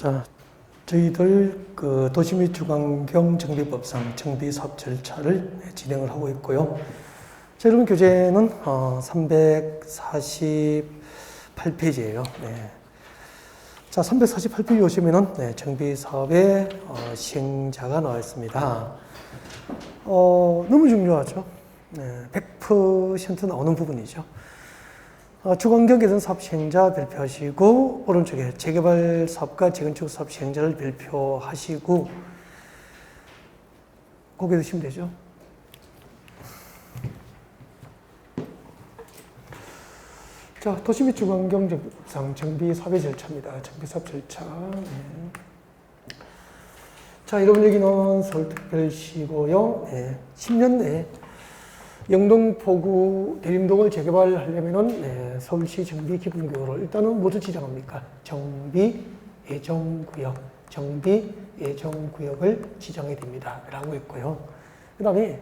자, 저희들 그 도시 및 주관경 정비법상 정비 사업 절차를 진행을 하고 있고요. 자, 여러분 교재는 348페이지예요. 네. 자, 348페이지 오시면은 정비 사업의 시행자가 나와 있습니다. 너무 중요하죠. 네, 100% 나오는 부분이죠. 주관경 개선 사업 시행자 발표하시고, 오른쪽에 재개발 사업과 재건축 사업 시행자를 발표하시고, 고개 드시면 되죠. 자, 도시 및 주관경상 정비 사업의 절차입니다. 정비 사업 절차. 네. 자, 여러분 여기는 서울특별시고요. 네. 10년 내에 영동포구 대림동을 재개발하려면은 서울시 정비 기본구역을 일단은 뭐를 지정합니까? 정비 예정구역, 정비 예정구역을 지정해야 됩니다. 라고 했고요. 그 다음에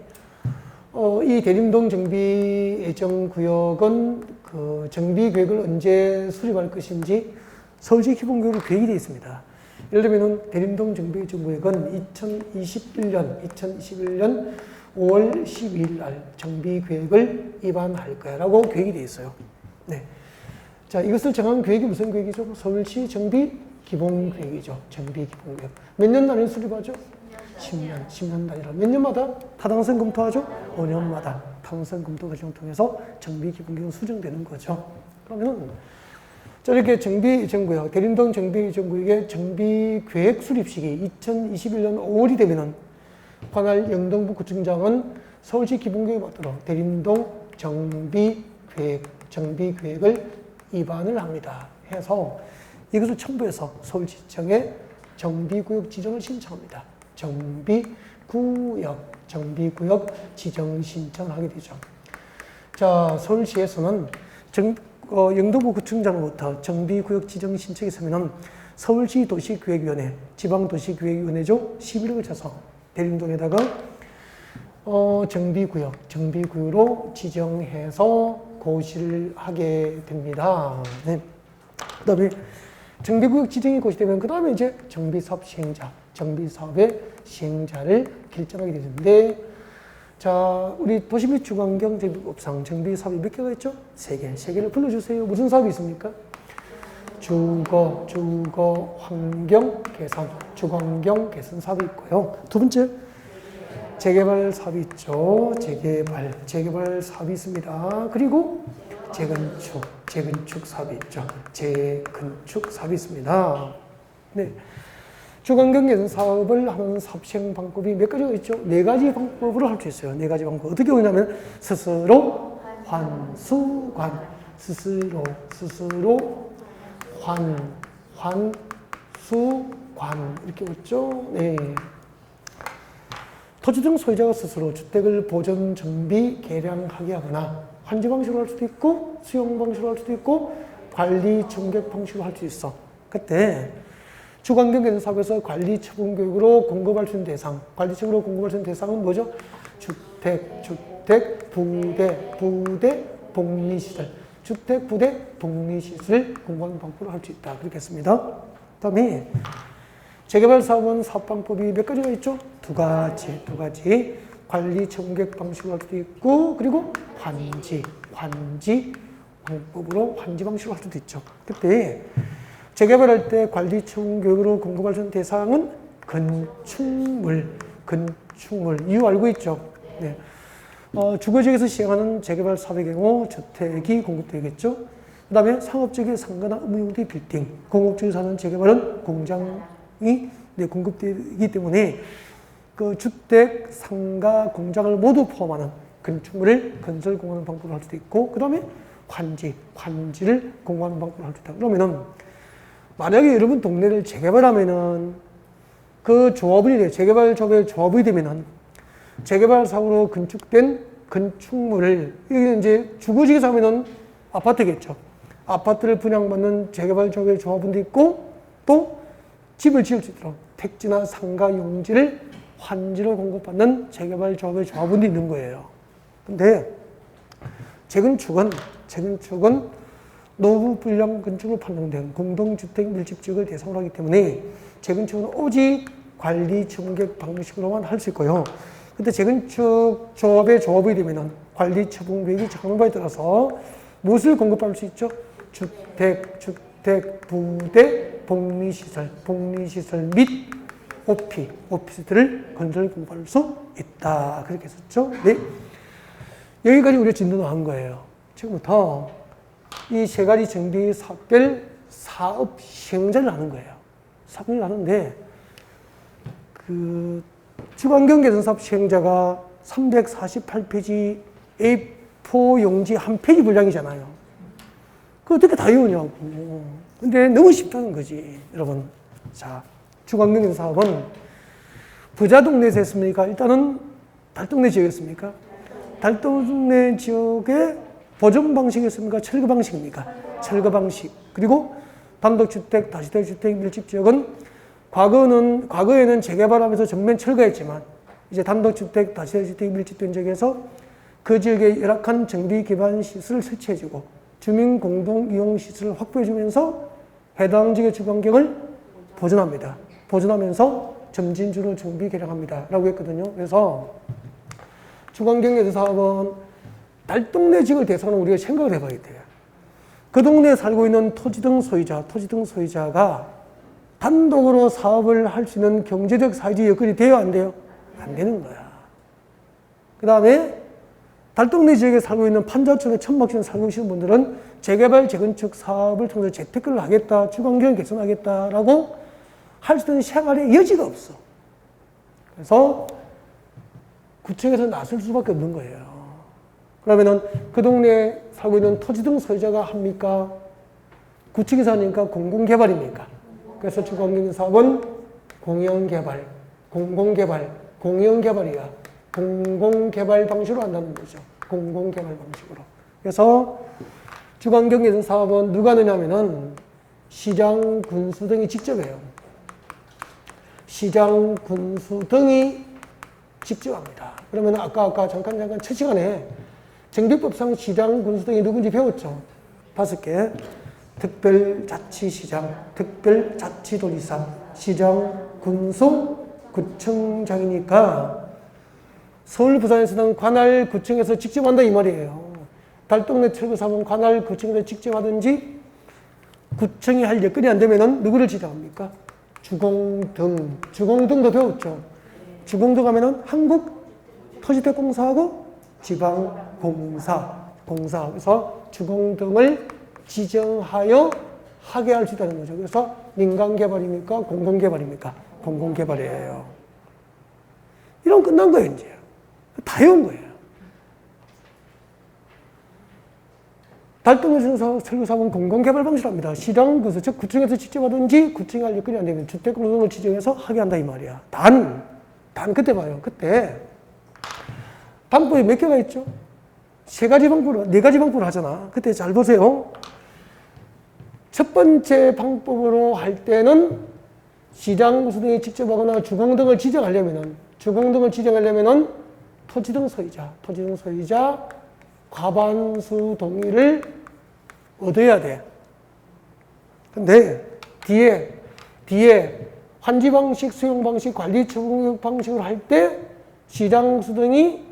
이 대림동 정비 예정구역은 그 정비 계획을 언제 수립할 것인지 서울시 기본구역으로 계획이 되어 있습니다. 예를 들면 대림동 정비 예정구역은 2021년 5월 12일 날 정비 계획을 입안할 거야 라고 계획이 되어 있어요. 네. 자, 이것을 정한 계획이 무슨 계획이죠? 서울시 정비 기본 계획이죠. 정비 기본 계획. 몇 년 단위로 수립하죠? 10년 단위로. 몇 년마다 타당성 검토하죠? 5년마다 타당성 검토 과정을 통해서 정비 기본 계획은 수정되는 거죠. 그러면 이렇게 정비 예정구역, 대림동 정비 예정구역의 정비 계획 수립 시기 2021년 5월이 되면은 관할 영동부 구청장은 서울시 기본계획에 맞도록 대림동 정비계획을 입안을 합니다. 해서 이것을 첨부해서 서울시청에 정비구역 지정을 신청합니다. 정비구역 지정 신청을 하게 되죠. 자, 서울시에서는 영동부 구청장으로부터 정비구역 지정 신청이 있으면은 서울시 도시기획위원회, 지방도시기획위원회죠. 11을 쳐서 대림동에다가 정비구역으로 지정해서 고시를 하게 됩니다. 네. 그 다음에 정비구역 지정이 고시되면 그 다음에 이제 정비사업 시행자, 정비사업의 시행자를 결정하게 되는데, 자, 우리 도시 및 주관경 정비법상 정비사업이 몇 개가 있죠? 3개. 3개를 불러주세요. 무슨 사업이 있습니까? 주거, 환경, 개선, 주관경 개선 사업이 있고요. 두 번째, 재개발 사업이 있죠. 재개발 사업이 있습니다. 그리고 재건축 사업이 있죠. 재건축 사업이 있습니다. 네. 주관경 개선 사업을 하는 사업 시행 방법이 몇 가지가 있죠? 4가지 방법으로 할 수 있어요. 4가지 방법. 어떻게 하냐면, 스스로, 환수관, 스스로, 환수관 이렇게 있죠. 네. 토지등 소유자가 스스로 주택을 보존, 정비, 개량하게 하거나 환지 방식으로 할 수도 있고 수용 방식으로 할 수도 있고 관리, 청객 방식으로 할 수 있어. 그때 주관경 개선 사업에서 관리 처분 교육으로 공급할 수 있는 대상, 관리 처분으로 공급할 수 있는 대상은 뭐죠? 주택, 부대, 복리시설. 주택, 부대, 복리시설 공부하는 방법으로 할 수 있다. 그렇게 했습니다. 그 다음에 재개발 사업은 사업 방법이 몇 가지가 있죠? 두 가지. 관리 청객 방식으로 할 수도 있고, 그리고 환지 방법으로 환지 방식으로 할 수도 있죠. 그때 재개발할 때 관리 청객 교육으로 공급할 수 있는 대상은 건축물. 이유 알고 있죠? 네. 주거지역에서 시행하는 재개발 사업의 경우 주택이 공급되겠죠. 그 다음에 상업지역에 상가나 의무용지 빌딩, 공업지역에서 하는 재개발은 공장이 공급되기 때문에 그 주택, 상가, 공장을 모두 포함하는 건축물을 건설 공급하는 방법을 할 수도 있고, 그 다음에 환지를 공급하는 방법을 할 수 있다. 그러면은 만약에 여러분 동네를 재개발하면은 그 조합원이 돼요. 재개발 조합의 조합이 되면은 재개발 사업으로 건축된 건축물을, 이게 이제 주거지역에서 하면은 아파트겠죠. 아파트를 분양받는 재개발 조합의 조합원도 있고, 또 집을 지을 수 있도록 택지나 상가 용지를 환지로 공급받는 재개발 조합의 조합원도 있는 거예요. 근데 재건축은 노후 불량 건축으로 판정된 공동주택 밀집지역을 대상으로 하기 때문에 재건축은 오직 관리 처분계획 방식으로만 할 수 있고요. 근데 재건축 조합의 조합이 되면은 관리 처분 계획이 작성한 바에 따라서 무엇을 공급할 수 있죠? 주택, 부대, 복리시설 및 오피스들을 건설 공급할 수 있다. 그렇게 했었죠. 네. 여기까지 우리가 진단을 한 거예요. 지금부터 이 세 가지 정비 사업별 사업 시행자를 하는 거예요. 사업을 하는데, 주관경 개선 사업 시행자가 348페이지 A4 용지 한 페이지 분량이잖아요. 그거 어떻게 다 외우냐고. 근데 너무 쉽다는 거지, 여러분. 자, 주관경 개선 사업은 부자 동네에서 했습니까? 일단은 달동네 지역이었습니까? 달동네 지역의 보존 방식이었습니까? 철거 방식입니까? 철거 방식. 그리고 단독주택, 다주택 밀집지역은 과거에는 재개발하면서 전면 철거했지만 이제 단독주택, 다주택 밀집된 지역에서 그 지역에 열악한 정비 기반 시설을 설치해주고 주민 공동 이용 시설을 확보해주면서 해당 지역의 주관경을 보존합니다. 보존하면서 점진주로 정비 개량합니다. 라고 했거든요. 그래서 주관경 개선 사업은 달동네 지역을 대상으로 우리가 생각을 해봐야 돼요. 그 동네에 살고 있는 토지 등 소유자가 단독으로 사업을 할 수 있는 경제적 사회적 여건이 돼요, 안 돼요? 안 되는 거야. 그 다음에 달동네 지역에 살고 있는 판자촌에 천막촌에 살고 계시는 분들은 재개발, 재건축 사업을 통해서 재테크를 하겠다, 주관경을 개선하겠다라고 할 수 있는 생활의 여지가 없어. 그래서 구청에서 나설 수밖에 없는 거예요. 그러면은 그 동네에 살고 있는 토지 등 소유자가 합니까? 구청에서 하니까 공공개발입니까? 그래서 주관경 사업은 공영개발, 공영개발이야. 공공개발 방식으로 한다는 거죠. 공공개발 방식으로. 그래서 주관경 개선 사업은 누가 하느냐면은 시장, 군수 등이 직접 해요. 시장, 군수 등이 직접 합니다. 그러면 아까 잠깐 첫 시간에 정비법상 시장, 군수 등이 누군지 배웠죠? 5개. 특별자치시장, 특별자치도지사, 시장, 군수, 구청장이니까 서울, 부산에서는 관할 구청에서 직접 한다 이 말이에요. 달동네 철거 사업은 관할 구청에서 직접 하든지 구청이 할 여건이 안 되면은 누구를 지정합니까? 주공등도 배웠죠. 주공등 하면은 한국토지대공사하고 지방공사. 그래서 주공등을 지정하여 하게 할 수 있다는 거죠. 그래서 민간개발입니까? 공공개발입니까? 공공개발이에요. 이런 끝난 거예요, 이제. 다 해온 거예요. 달동네 철거사업은 공공개발 방식으로 합니다. 시장, 즉 구청에서 직접 하든지 구청이 할 여건이 안 되면 주택공동을 지정해서 하게 한다 이 말이야. 단 그때 봐요. 그때 방법이 몇 개가 있죠? 4가지 방법으로, 4가지 방법으로 하잖아. 그때 잘 보세요. 첫 번째 방법으로 할 때는 시장, 구수 등이 직접 하거나 주공등을 지정하려면은 토지등 소유자 과반수 동의를 얻어야 돼. 근데 뒤에 환지 방식, 수용 방식, 관리 처분 방식으로 할 때 시장, 구수 등이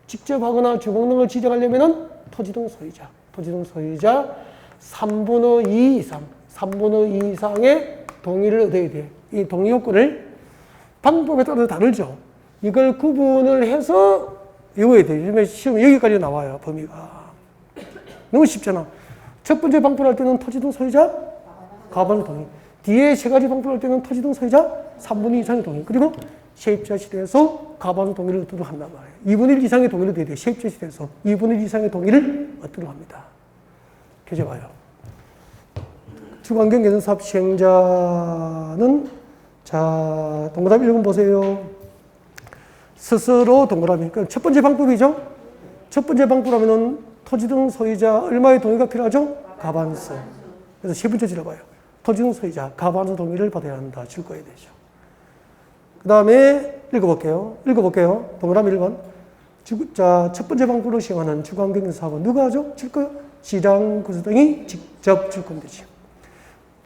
직접 하거나 주공등을 지정하려면은 토지등 소유자 3분의 2 이상의 동의를 얻어야 돼. 이 동의 요건을 방법에 따라서 다르죠. 이걸 구분을 해서 외워야 돼. 시험 여기까지 나와요, 범위가. 너무 쉽잖아. 첫 번째 방법을 할 때는 토지등 소유자 과반수 동의. 뒤에 3가지 방법을 할 때는 토지등 소유자 3분의 2 이상의 동의. 그리고 세입자 시대에서 과반수 동의를 얻도록 한단 말이에요. 2분의 1 이상의 동의를 얻어야 돼. 세입자 시대에서 2분의 1 이상의 동의를 얻도록 합니다. 교재 봐요. 주관경 개선 사업 시행자는 동그라미 1번 보세요. 스스로 동그라미. 그러니까 첫 번째 방법이죠. 첫 번째 방법이라면은 토지 등 소유자 얼마의 동의가 필요하죠? 과반수. 그래서 세 번째 질러봐요. 토지 등 소유자 과반수 동의를 받아야 한다. 줄 거야 되죠. 그 다음에 읽어볼게요. 동그라미 1번. 첫 번째 방법으로 시행하는 주관경 개선 사업은 누가 하죠? 칠 거요? 시장 구수 등이 직접 줄 건데죠.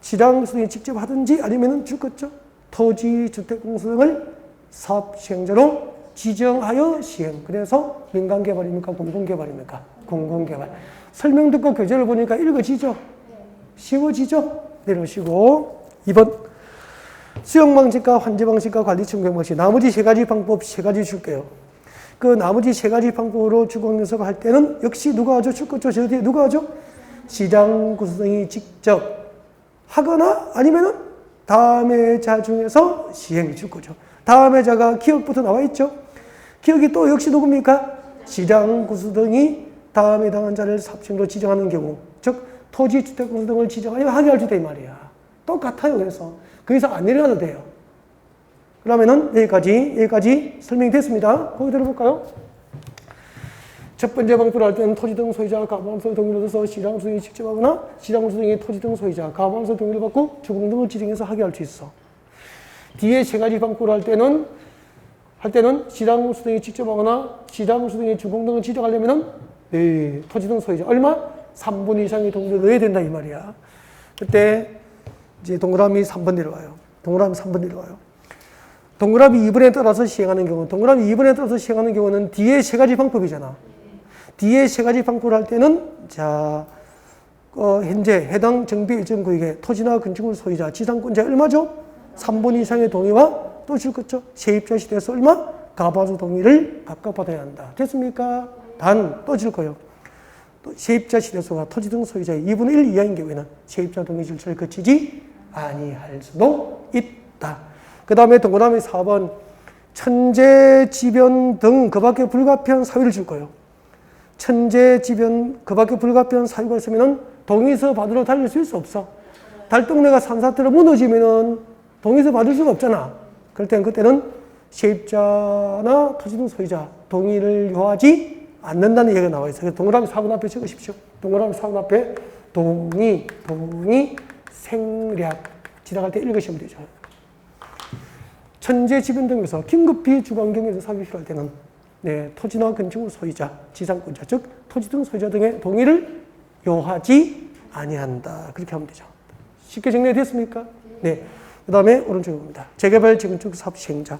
시장 구수 등이 직접 하든지 아니면 줄 거죠. 토지, 주택, 공사 등을 사업 시행자로 지정하여 시행. 그래서 민간개발입니까? 공공개발입니까? 공공개발. 설명 듣고 교재를 보니까 읽어지죠? 쉬워지죠? 내려오시고 2번 수용방식과 환제방식과 관리청구 방식. 나머지 세 가지 방법 세 가지 줄게요. 그 나머지 세 가지 방법으로 주거환경사가 할 때는 역시 누가 하죠? 줄 거죠? 저 뒤에 누가 하죠? 시장 구수 등이 직접 하거나 아니면은 다음의 자 중에서 시행 줄 거죠. 다음의 자가 기억부터 나와 있죠? 기억이 또 역시 누굽니까? 시장 구수 등이 다음에 해당한 자를 사업시행자로 지정하는 경우, 즉 토지, 주택, 공사 등을 지정하여 하게 할 수 있다 이 말이야. 똑같아요. 그래서 그 이상 안 내려가도 돼요. 그러면은 여기까지 설명됐습니다. 거기 들어볼까요? 첫 번째 방법을 할 때는 토지 등 소유자가 가부함소 동의를 얻어서 시장 수등이 직접 하거나 시장 수등이 토지 등 소유자 가부함소 동의를 받고 주공 등을 지정해서 하게 할 수 있어. 뒤에 세 가지 방법을 할 때는 시장 수등이 직접 하거나 시장 수등이 주공 등을 지정하려면은 토지 등 소유자 얼마? 3분 이상의 동의를 넣어야 된다 이 말이야. 그때 이제 동그라미 3번 내려와요. 동그라미 3번 내려와요. 동그라미 2번에 따라서 시행하는 경우, 동그라미 2번에 따라서 시행하는 경우는 뒤에 세 가지 방법이잖아. 뒤에 세 가지 방법을 할 때는 현재 해당 정비 일정 구역의 토지나 건축물 소유자, 지상권자 얼마죠? 3분 이상의 동의와 또 줄 거죠. 세입자 시대에서 얼마? 가부함수 동의를 각각 받아야 한다. 됐습니까? 단 또 줄 거예요. 또 세입자 시대수가 토지 등 소유자의 2분의 1 이하인 경우에는 세입자 동의 절차를 거치지 아니할 수도 있다. 그 다음에 동그라미 4번 천재, 지변 등 그 밖에 불가피한 사유를 줄 거예요. 천재, 지변 그 밖에 불가피한 사유가 있으면 동의서 받으러 달릴 수 없어. 달동네가 산사태로 무너지면 동의서 받을 수가 없잖아. 그럴 때는 그때는 세입자나 토지 등 소유자 동의를 요하지 않는다는 얘기가 나와 있어요. 동그라미 4번 앞에 적으십시오. 동그라미 4번 앞에 동의, 생략 지나갈 때 읽으시면 되죠. 천재, 지변 등에서 긴급히 주거환경에서 사업이 필요할 때는 토지나 건축물 소유자, 지상권자, 즉 토지 등 소유자 등의 동의를 요하지 아니한다. 그렇게 하면 되죠. 쉽게 정리됐습니까? 네. 그 다음에 오른쪽에 봅니다. 재개발, 재건축 사업 시행자.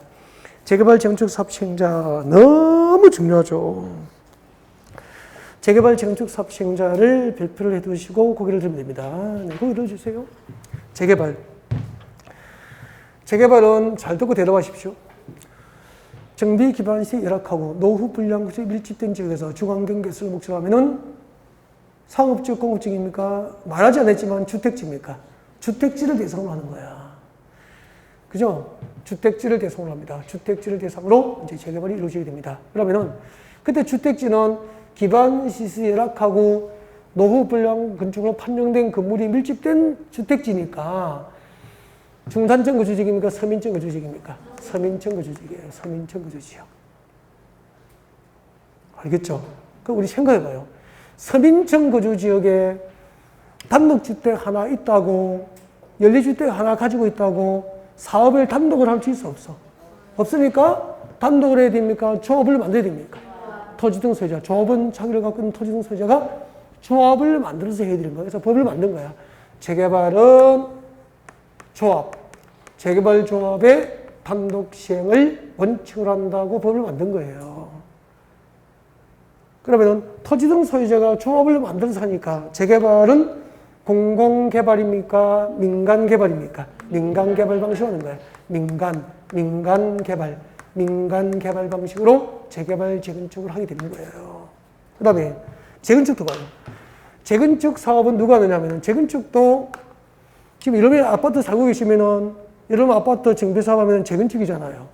재개발, 재건축 사업 시행자 너무 중요하죠. 재개발, 재건축 사업 시행자를 별표를 해두시고 고개를 들면 됩니다. 네, 고개 들어주세요. 재개발은 잘 듣고 대답하십시오. 정비 기반 시 열악하고 노후 불량 구조에 밀집된 지역에서 주거환경 개선을 목적으로 하면은 상업지역, 공업지역입니까? 말하지 않았지만 주택지입니까? 주택지를 대상으로 하는 거야. 그죠? 주택지를 대상으로 합니다. 주택지를 대상으로 이제 재개발이 이루어지게 됩니다. 그러면은 그때 주택지는 기반 시설이 열악하고 노후 불량 건축으로 판정된 건물이 밀집된 주택지니까 중산층 거주지역입니까? 서민층 거주지역입니까? 서민층 거주지역이에요. 서민층 거주지역. 알겠죠? 그럼 우리 생각해봐요. 서민층 거주지역에 단독주택 하나 있다고, 연립주택 하나 가지고 있다고 사업을 단독을 할 수 있어? 없어? 없으니까 단독을 해야 됩니까? 조합을 만들어야 됩니까? 토지 등 소유자, 조합은 자기를 갖고 있는 토지 등 소유자가 조합을 만들어서 해야 되는 거예요. 그래서 법을 만든 거야. 재개발은 조합, 재개발 조합의 단독 시행을 원칙으로 한다고 법을 만든 거예요. 그러면 토지 등 소유자가 조합을 만들어서 하니까 재개발은 공공개발입니까? 민간개발입니까? 민간개발 방식으로 하는 거예요. 민간개발 방식으로 재개발, 재건축을 하게 되는 거예요. 그 다음에 재건축도 봐요. 재건축 사업은 누가 하느냐면 재건축도 지금 여러분이 아파트 살고 계시면은 여러분 아파트 정비 사업하면 재건축이잖아요.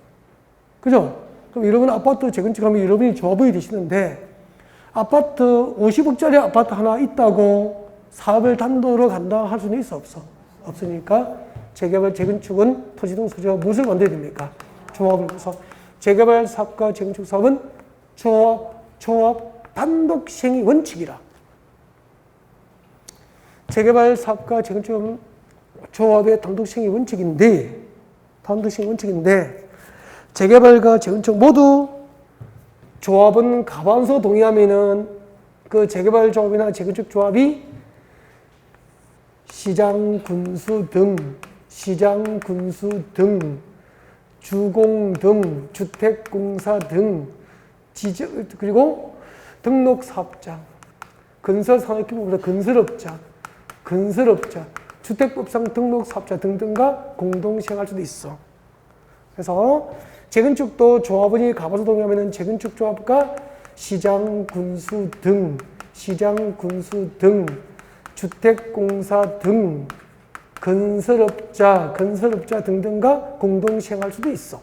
그죠? 그럼 여러분 아파트 재건축하면 여러분이 조합원이 되시는데 아파트 50억짜리 아파트 하나 있다고 사업을 단독으로 간다 할 수는 있어? 없어? 없으니까 재개발, 재건축은 토지 등 소유자가 무엇을 만들어야 됩니까? 조합을 해서 재개발 사업과 재건축 사업은 조합 단독 시행이 원칙이라. 재개발 사업과 재건축은 조합의 단독 시행이 원칙인데 재개발과 재건축 모두 조합은 가반수 동의하면은 그 재개발조합이나 재건축조합이 시장, 군수 등, 주공 등, 주택공사 등, 그리고 등록사업자, 건설산업기업보다 건설업자, 주택법상 등록사업자 등등과 공동시행할 수도 있어. 그래서 재건축도 조합원이 가봐서 동의하면 재건축조합과 시장, 군수 등, 주택공사 등, 건설업자 등등과 공동시행할 수도 있어.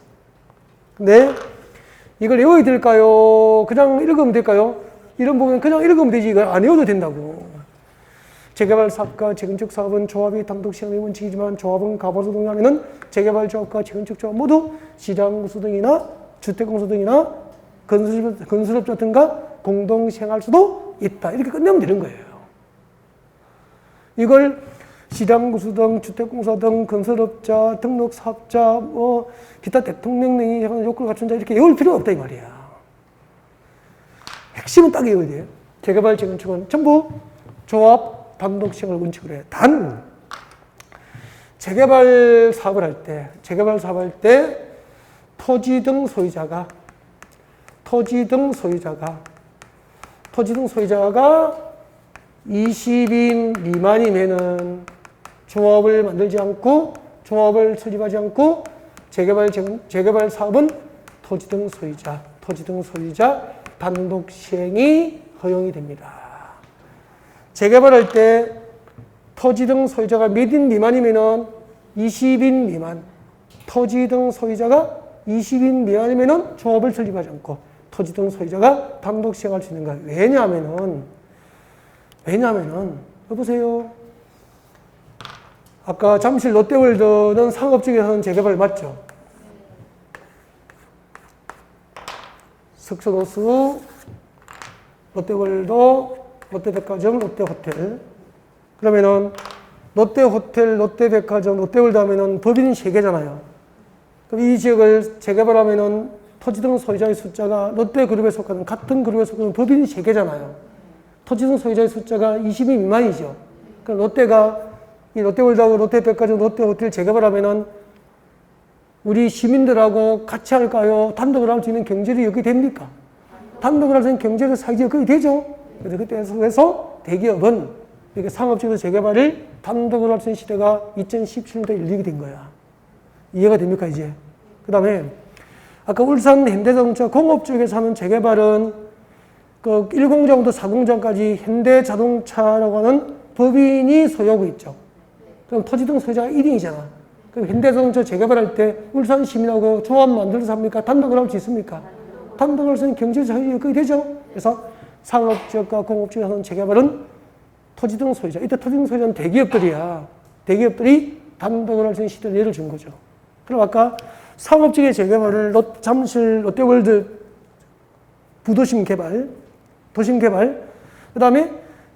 근데 이걸 외워야 될까요? 그냥 읽으면 될까요? 이런 부분은 그냥 읽으면 되지 이걸 안 외워도 된다고. 재개발 사업과 재건축 사업은 조합이 단독 시행의 원칙이지만 조합은 가봐서 동의하면 재개발 조합과 재건축 조합 모두 시장 공사 등이나 주택공사 등이나 건설업자 등과 공동 시행할 수도 있다. 이렇게 끝내면 되는 거예요. 이걸 시장 공사 등, 주택공사 등, 건설업자, 등록사업자, 기타 대통령령이 요건을 갖춘 자 이렇게 외울 필요가 없다 이 말이야. 핵심은 딱 외워야 돼요. 재개발, 재건축은 전부 조합 단독 시행을 원칙으로 해. 단 재개발 사업을 할 때 토지 등 소유자가 20인 미만이면은 조합을 만들지 않고 조합을 설립하지 않고 재개발 사업은 토지 등 소유자 단독 시행이 허용이 됩니다. 재개발할 때 토지 등 소유자가 몇 인 미만이면은 20인 미만, 토지 등 소유자가 20인 미만이면은 조합을 설립하지 않고 토지 등 소유자가 단독 시행할 수 있는 거예요. 왜냐하면은 여보세요. 아까 잠실 롯데월드는 상업지역에서는 재개발 맞죠? 석촌호수, 롯데월드, 롯데백화점, 롯데호텔. 그러면은 롯데호텔, 롯데백화점, 롯데월드 하면은 법인이 3개잖아요. 그럼 이 지역을 재개발하면은 토지 등 소유자의 숫자가 롯데그룹에 속하는 같은 그룹에 속하는 법인이 3개잖아요. 토지 등 소유자의 숫자가 20인 미만이죠. 그럼 롯데가 이 롯데월드하고 롯데백화점, 롯데호텔 재개발하면은 우리 시민들하고 같이 할까요? 단독으로 할 수 있는 경제력이 됩니까? 단독으로 할 수 있는 경제력 사회적이 되죠. 그래서 대기업은 이렇게 상업지에서 재개발을 단독으로 할 수 있는 시대가 2017년도에 열리게 된 거야. 이해가 됩니까, 이제? 그 다음에, 아까 울산 현대자동차 공업 쪽에서 하는 재개발은 그 1공장부터 4공장까지 현대자동차라고 하는 법인이 소유하고 있죠. 그럼 토지 등 소유자가 1인이잖아. 그럼 현대자동차 재개발할 때 울산 시민하고 조합 만들어서 합니까? 단독으로 할 수 있습니까? 단독으로 할 수 있는 경제적 사회적이 되죠. 그래서 상업지역과 공업지역에 하는 재개발은 토지 등 소유자. 이때 토지 등 소유자는 대기업들이야. 대기업들이 단독으로 할 수 있는 시대를 예를 준 거죠. 그럼 아까 상업지역의 재개발을 잠실 롯데월드 부도심 개발, 도심 개발, 그 다음에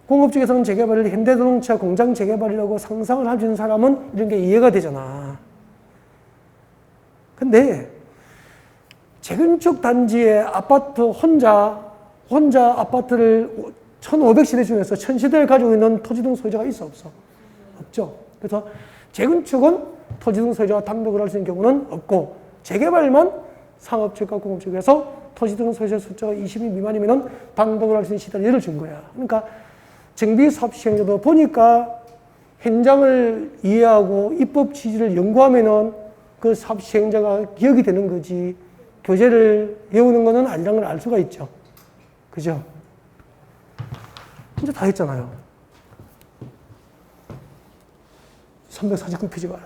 공업지역에서는 재개발을 현대자동차 공장 재개발이라고 상상을 할 수 있는 사람은 이런 게 이해가 되잖아. 근데 재건축 단지의 아파트 혼자 아파트를 1500세대 중에서 1000세대를 가지고 있는 토지 등 소유자가 있어 없어? 없죠. 그래서 재건축은 토지 등 소유자가 단독으로 할 수 있는 경우는 없고 재개발만 상업지역과 공업지역에서 토지 등 소유자 숫자가 20인 미만이면 단독으로 할 수 있는 시대를 예를 준 거야. 그러니까 정비사업 시행자도 보니까 현장을 이해하고 입법 취지를 연구하면은 그 사업 시행자가 기억이 되는 거지. 교재를 외우는 거는 아니라는 걸 알 수가 있죠. 그죠? 이제 다 했잖아요. 349페이지 봐요.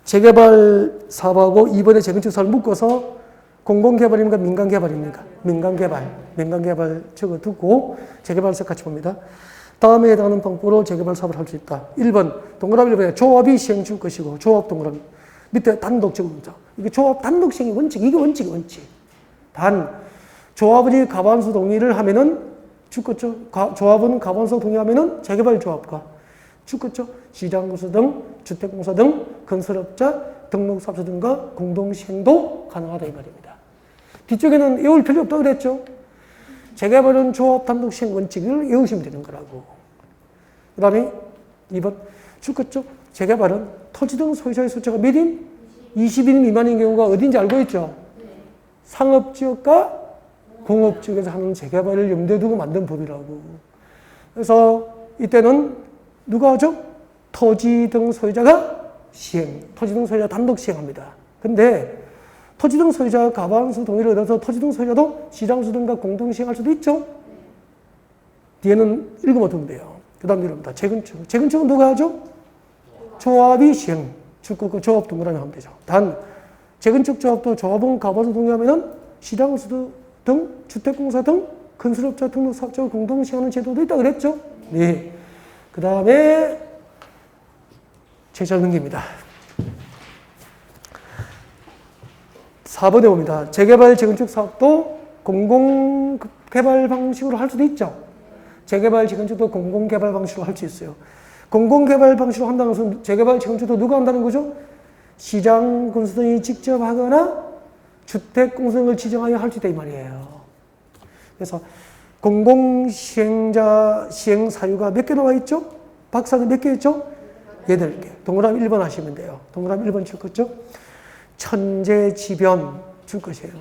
재개발 사업하고 이번에 재건축 사업을 묶어서 공공개발입니까? 민간개발입니까? 민간개발 적어두고 재개발 사업 같이 봅니다. 다음에 해당하는 방법으로 재개발 사업을 할 수 있다. 1번, 동그라미 1번에 조합이 시행 줄 것이고, 조합 동그라미. 밑에 단독 적어봅니다. 이게 조합 단독 시행이 원칙, 이게 원칙. 단, 조합원이 가반수 동의를 하면은 죽겠죠. 조합은 가반수 동의하면은 재개발 조합과 죽겠죠. 시장공사 등, 주택공사 등, 건설업자, 등록사업자 등과 공동시행도 가능하다 이 말입니다. 뒤쪽에는 외울 필요 없다고 그랬죠. 재개발은 조합 단독 시행 원칙을 외우시면 되는 거라고. 그 다음에 2번 출거쪽 재개발은 토지 등 소유자의 숫자가 몇인? 20인 미만인 경우가 어딘지 알고 있죠? 상업지역과 공업지역에서 하는 재개발을 염두에 두고 만든 법이라고. 그래서 이때는 누가 하죠? 토지 등 소유자가 시행, 토지 등 소유자 단독 시행합니다. 근데 토지 등 소유자가 과반수 동의를 얻어서 토지 등 소유자도 시장수 등과 공동 시행할 수도 있죠? 뒤에는 읽으면 두면 돼요. 그 다음 이럽니다. 재건축. 재건축은 누가 하죠? 조합이 시행. 출구 조합 동그라미 하면 되죠. 단, 재건축 조합도 조합은 과반수 동의하면은 시장수 등 주택공사 등 건설업자 등록사업자가 공동 시행하는 제도도 있다 그랬죠? 네. 그 다음에 제시할 넘깁니다. 4번에 봅니다. 재개발, 재건축 사업도 공공개발 방식으로 할 수도 있죠. 재개발, 재건축도 공공개발 방식으로 할 수 있어요. 공공개발 방식으로 한다는 것은 재개발, 재건축도 누가 한다는 거죠? 시장, 건설등이 직접 하거나 주택공사를 지정하여 할 수 있다 이 말이에요. 그래서 공공시행자 시행 사유가 몇 개 나와 있죠? 박사는 몇 개 있죠? 8개. 동그라미 1번 하시면 돼요. 동그라미 1번 줄 거죠? 천재지변 줄 것이에요.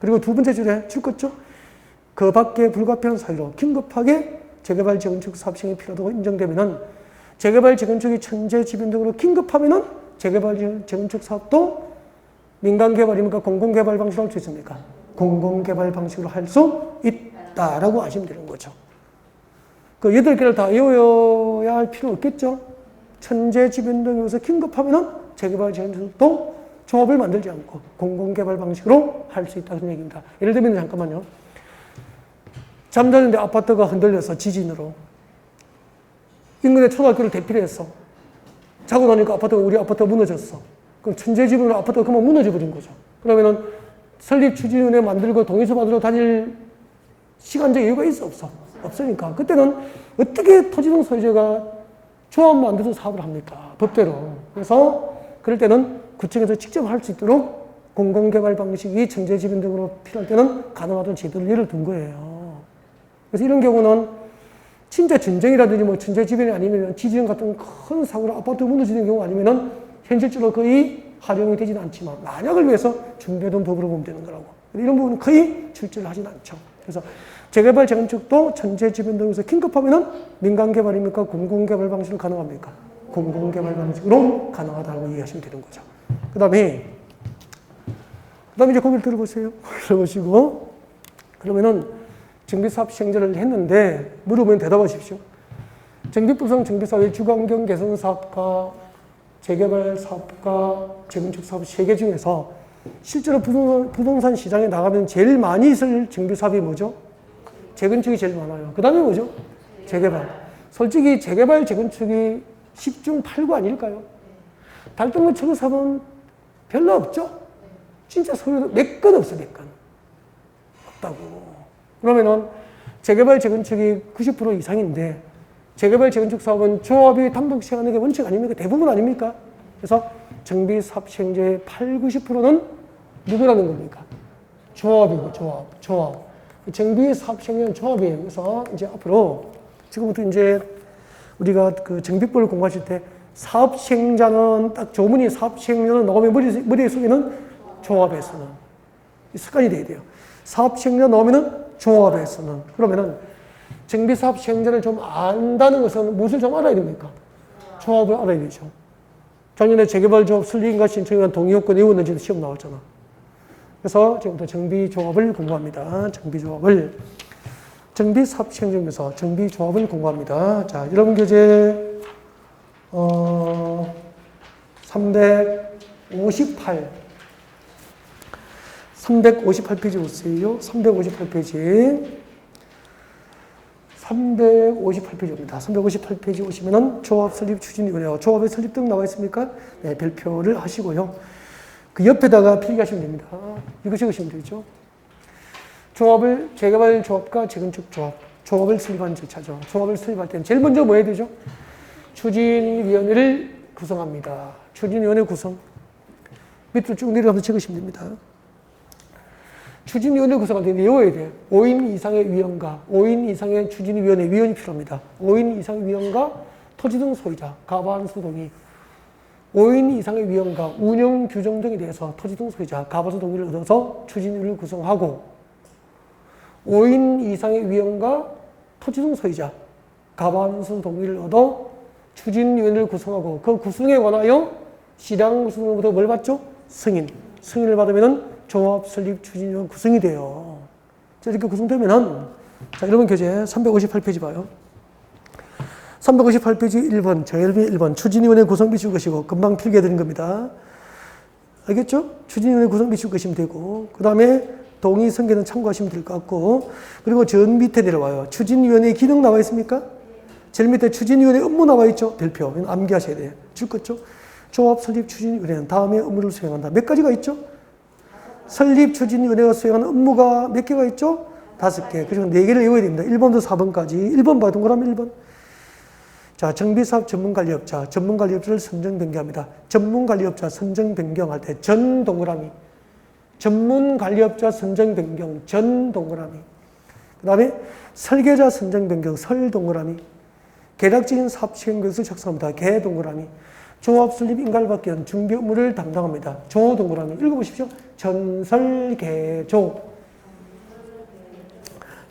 그리고 두 번째 줄에 줄 거죠? 그 밖에 불가피한 사유로 긴급하게 재개발, 재건축 사업 시행이 필요하다고 인정되면은 재개발, 재건축이 천재지변 등으로 긴급하면은 재개발, 재건축 사업도 민간개발입니까? 공공개발 방식으로 할 수 있습니까? 공공개발 방식으로 할 수 있다라고 아시면 되는 거죠. 그 8개를 다 외워야 할 필요 없겠죠? 천재지변 등에서 긴급하면은 재개발, 재건축도 조합을 만들지 않고 공공개발 방식으로 할 수 있다는 얘기입니다. 예를 들면 잠깐만요. 잠자는데 아파트가 흔들려서 지진으로 인근의 초등학교를 대피를 했어. 자고 나니까 우리 아파트가 무너졌어. 그럼 천재지변으로 아파트가 그만 무너져 버린 거죠. 그러면은 설립추진위원회 만들고 동의서 받으러 다닐 시간적 여유가 있어 없어? 없으니까 그때는 어떻게 토지등 소유자가 조합 만들어서 사업을 합니까? 법대로. 그래서 그럴 때는 구청에서 직접 할 수 있도록 공공개발 방식이 천재지변 등으로 필요할 때는 가능하던 제도를 예를 든 거예요. 그래서 이런 경우는 진짜 전쟁이라든지 뭐 천재지변이 아니면 지진 같은 큰 사고로 아파트 무너지는 경우 아니면은 현실적으로 거의 활용이 되지는 않지만 만약을 위해서 준비해둔 법으로 보면 되는 거라고. 이런 부분은 거의 출제를 하진 않죠. 그래서 재개발, 재건축도 천재지변 등에서 긴급하면은 민간개발입니까? 공공개발 방식으로 가능합니까? 공공개발 방식으로 가능하다고 이해하시면 되는 거죠. 그 다음에 이제 고개를 들어보세요. 들어보시고 그러면은 정비사업 시행자를 했는데 물어보면 대답하십시오. 정비부상 정비사업의 주거환경 개선 사업과 재개발 사업과 재건축 사업 3개 중에서 실제로 부동산 시장에 나가면 제일 많이 있을 정비사업이 뭐죠? 재건축이 제일 많아요. 그 다음에 뭐죠? 재개발. 솔직히 재개발, 재건축이 10중 8구 아닐까요? 달동구 철거 사업은 별로 없죠? 진짜 소유도 몇 건 없어, 몇 건. 없다고. 그러면은 재개발, 재건축이 90% 이상인데 재개발, 재건축 사업은 조합이 단독 시행하는 게 원칙 아닙니까? 대부분 아닙니까? 그래서 정비사업 시행자의 8, 90%는 누구라는 겁니까? 조합이고, 조합. 정비사업 시행자는 조합이에요. 그래서 이제 앞으로 지금부터 이제 우리가 그 정비법을 공부하실 때 사업 시행자는 딱 조문이 사업 시행자는 나오면 머릿속에는 조합에서는 습관이 돼야 돼요. 사업 시행자 나오면은 조합에서는 그러면은 정비사업 시행자를 좀 안다는 것은 무엇을 좀 알아야 됩니까? 조합을 알아야 되죠. 작년에 재개발 조합 설립인가 신청한 동의요건 외웠는지도 시험 나왔잖아. 그래서 지금부터 정비조합을 공부합니다. 정비조합을. 정비사업 시행 중에서 정비조합을 공부합니다. 자, 여러분 교재 358페이지 오세요. 358페이지. 358페이지입니다. 358페이지 오시면은 조합 설립 추진위원회, 조합의 설립 등 나와 있습니까? 네, 별표를 하시고요. 그 옆에다가 필기하시면 됩니다. 이거 적으시면 되죠. 조합을, 재개발 조합과 재건축 조합, 조합을 설립하는 절차죠. 조합을 설립할 때는 제일 먼저 뭐 해야 되죠? 추진위원회를 구성합니다. 추진위원회 구성. 밑으로 쭉 내려가서 적으시면 됩니다. 추진위원회 구성할 때 외워야 돼. 5인 이상의 위원과 5인 이상의 추진위원회 위원이 필요합니다. 5인 이상의 위원과 토지 등 소유자, 과반수 동의. 5인 이상의 위원과 운영 규정 등에 대해서 토지 등 소유자, 과반수 동의를 얻어서 추진위를 구성하고 5인 이상의 위원과 토지 등 소유자, 과반수 동의를 얻어 추진위원회를 구성하고 그 구성에 관하여 시당 구성으로부터 뭘 받죠? 승인을 받으면은 조합 설립 추진위원 구성이 돼요. 자, 이렇게 구성되면은, 자, 여러분 교재 358페이지 봐요. 358페이지 1번, 저열비 1번, 추진위원회 구성 비출 것이고, 금방 필기해 드린 겁니다. 알겠죠? 추진위원회 구성 비출 것이면 되고, 그 다음에 동의 성계는 참고하시면 될 것 같고, 그리고 전 밑에 내려와요. 추진위원회 기능 나와 있습니까? 제일 밑에 추진위원회 업무 나와 있죠? 별표. 암기하셔야 돼요. 줄 거죠? 조합 설립 추진위원회는 다음에 업무를 수행한다. 몇 가지가 있죠? 설립 추진위원회가 수행하는 업무가 몇 개가 있죠? 5개. 그리고 4개를 외워야 됩니다. 1번부터 4번까지. 1번 봐, 동그라미 1번. 자, 정비사업 전문관리업자, 전문관리업자를 선정 변경합니다. 전문관리업자 선정 변경할 때 전 동그라미. 전문관리업자 선정 변경, 전 동그라미. 그 다음에 설계자 선정 변경, 설 동그라미. 계략적인 사업 시행 계획을 작성합니다. 개 동그라미. 조합 설립 인가를 받기 위한 준비 업무를 담당합니다. 조 동그라미. 읽어보십시오. 전설개조.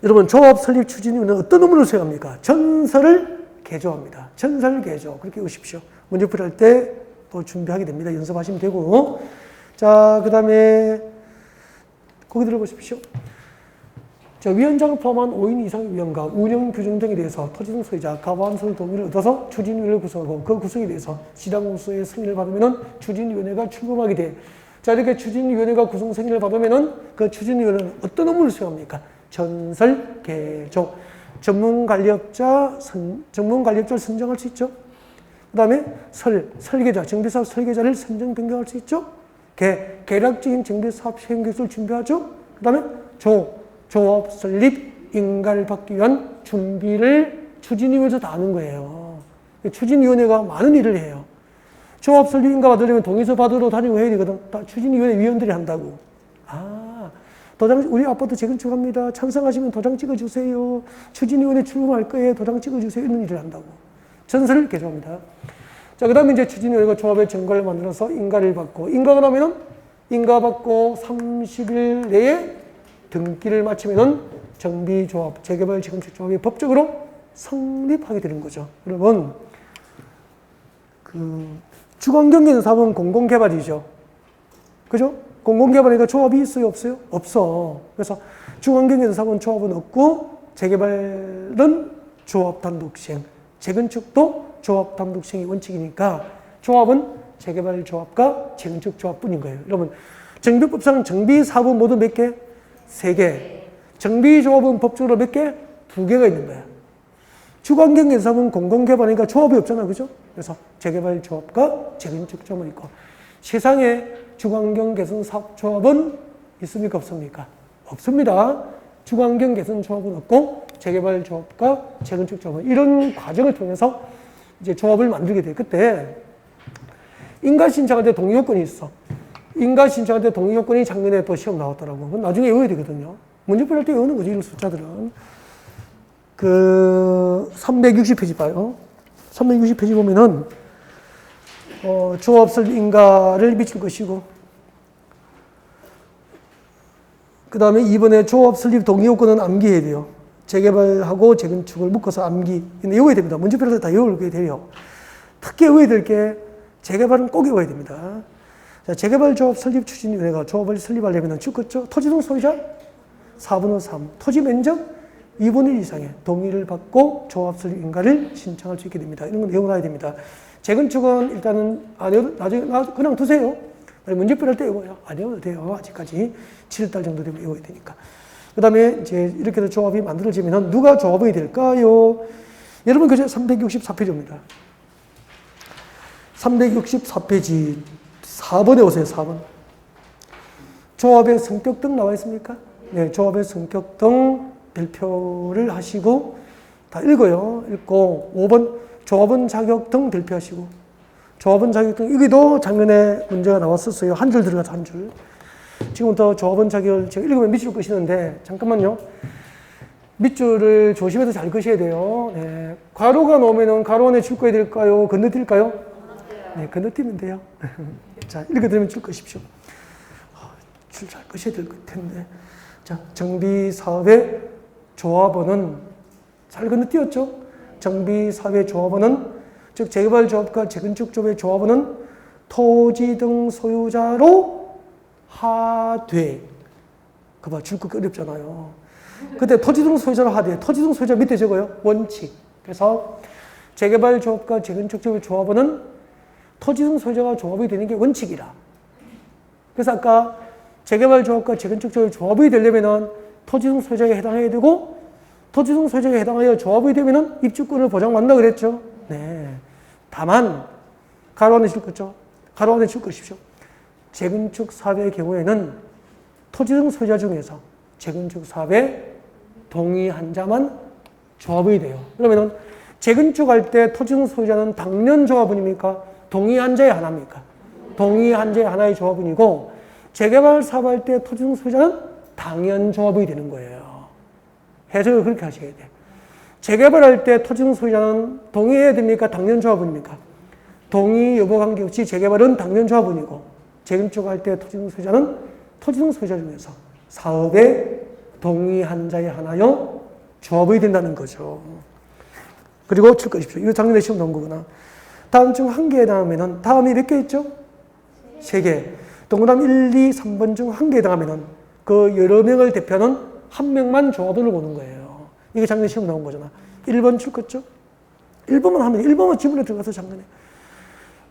여러분, 조합 설립 추진위원회는 어떤 업무를 수행합니까? 전설을 개조합니다. 전설개조. 그렇게 읽으십시오. 문제 풀이할 때 또 준비하게 됩니다. 연습하시면 되고. 자, 그 다음에 거기 들어보십시오. 자, 위원장을 포함한 5인 이상의 위원과 운영 규정 등에 대해서 토지 등 소유자, 과반수 동의를 얻어서 추진위원회를 구성하고 그 구성에 대해서 시당구수의 승인을 받으면 추진위원회가 출범하게 돼. 자, 이렇게 추진위원회가 구성 승인을 받으면 그 추진위원회는 어떤 업무를 수행합니까? 전설, 개조. 전문관리업자를 선정할 수 있죠. 그 다음에 설계자, 정비사업 설계자를 선정 변경할 수 있죠. 계략적인 정비사업 시행 계획을 준비하죠. 그 다음에 조합 설립 인가를 받기 위한 준비를 추진위원회에서 다 하는 거예요. 추진위원회가 많은 일을 해요. 조합 설립 인가 받으려면 동의서 받으러 다니고 해야 되거든. 다 추진위원회 위원들이 한다고. 아, 도장, 우리 아파트 재건축합니다. 찬성하시면 도장 찍어주세요. 추진위원회 출범할 거예요. 도장 찍어주세요. 이런 일을 한다고. 전설을 개조합니다. 자, 그 다음에 이제 추진위원회가 조합의 정가를 만들어서 인가를 받고, 인가가 나면은 인가 받고 30일 내에 등기를 마치면은 정비조합, 재개발 재건축 조합이 법적으로 성립하게 되는 거죠. 여러분, 주관경계는 사업은 공공개발이죠. 그죠? 공공개발이니까 조합이 있어요, 없어요? 없어. 그래서 주관경계는 사업은 조합은 없고, 재개발은 조합 단독 시행, 재건축도 조합 단독 시행이 원칙이니까 조합은 재개발 조합과 재건축 조합뿐인 거예요. 여러분, 정비법상 정비 사업은 모두 몇 개? 3개. 정비조합은 법적으로 몇 개? 2개가 있는 거야. 주관경계 사업은 공공개발이니까 조합이 없잖아. 그죠? 그래서 재개발 조합과 재건축 조합은 있고. 세상에 주관경 개선 사업 조합은 있습니까? 없습니까? 없습니다. 주관경 개선 조합은 없고 재개발 조합과 재건축 조합은 이런 과정을 통해서 이제 조합을 만들게 돼. 그때 인가 신청할 때 동의 요건이 있어. 인가 신청할 때 동의 요건이 작년에 또 시험 나왔더라고. 그건 나중에 외워야 되거든요. 문제 풀 때 외우는 거지, 이런 숫자들은. 360페이지 봐요. 360페이지 보면은, 조합 설립 인가를 미칠 것이고, 그 다음에 이번에 조합 설립 동의 요건은 암기해야 돼요. 재개발하고 재건축을 묶어서 암기. 외워야 됩니다. 문제 풀 때 다 외우게 돼요. 특히 외워야 될 게, 재개발은 꼭 외워야 됩니다. 자, 재개발 조합 설립 추진위원회가 조합을 설립하려면 죽겠죠? 토지 등 소유자 4분의 3, 토지 면적 2분의 1 이상의 동의를 받고 조합 설립 인가를 신청할 수 있게 됩니다. 이런 건 외워놔야 됩니다. 재건축은 일단은 안 외워도 나중에 그냥 두세요. 문제 풀 때 외워요. 안 외워도 돼요. 아직까지 7달 정도 되면 외워야 되니까. 그 다음에 이제 이렇게 해서 조합이 만들어지면 누가 조합원이 될까요? 여러분 교재 364페이지입니다. 364페이지 4번에 오세요. 4번. 조합의 성격 등 나와 있습니까? 네, 조합의 성격 등 별표를 하시고 다 읽어요. 읽고 5번 조합원 자격 등 별표하시고 조합원 자격 등 여기도 작년에 문제가 나왔었어요. 한 줄 들어가서 한 줄. 지금부터 조합원 자격을 제가 읽으면 밑줄 그시는데, 잠깐만요. 밑줄을 조심해서 잘 그셔야 돼요. 네. 괄호가 나오면은 괄호 안에 줄 거야 될까요? 건너뛸까요? 네, 건너뛰면 돼요. 자, 읽어드리면 줄 것이십시오. 줄 잘 그셔야 될 텐데. 자, 정비사업의 조합원은 잘 건너뛰었죠? 정비사업의 조합원은, 즉 재개발조합과 재건축조합의 조합원은 토지 등 소유자로 하되, 그봐 줄 거 어렵잖아요. 근데 토지 등 소유자로 하되, 토지 등 소유자 밑에 적어요. 원칙. 그래서 재개발조합과 재건축조합의 조합원은 토지 등 소유자가 조합이 되는 게 원칙이라. 그래서 아까 재개발조합과 재건축조합의 조합이 되려면은 토지 등 소유자에 해당해야 되고, 토지 등 소유자에 해당하여 조합이 되면은 입주권을 보장받는다 그랬죠. 네. 다만 가로 안에 줄 거죠. 가로 안에 줄 것이십시오. 재건축 사업의 경우에는 토지 등 소유자 중에서 재건축 사업에 동의한 자만 조합이 돼요. 그러면은 재건축할 때 토지 등 소유자는 당연 조합원입니까? 동의한 자의 하나입니까? 동의한 자의 하나의 조합원이고, 재개발 사업할 때 토지 등 소유자는 당연 조합이 되는 거예요. 해석을 그렇게 하셔야 돼요. 재개발할 때 토지 등 소유자는 동의해야 됩니까? 당연 조합원입니까? 동의 여부 관계없이 재개발은 당연 조합원이고, 재건축할 때 토지 등 소유자는 토지 등 소유자 중에서 사업에 동의한 자의 하나여 조합이 된다는 거죠. 그리고 줄 것이십시오. 이거 작년에 시험 나온 거구나. 다음 중 한 개에 해당하면은, 다음이 몇 개 있죠? 3개. 동그라미 1, 2, 3번 중 한 개에 해당하면은 그 여러 명을 대표하는 한 명만 조합원을 보는 거예요. 이게 작년에 시험 나온 거잖아. 1번 줄 거죠? 1번만 하면, 1번만 지문에 들어가서 작년에.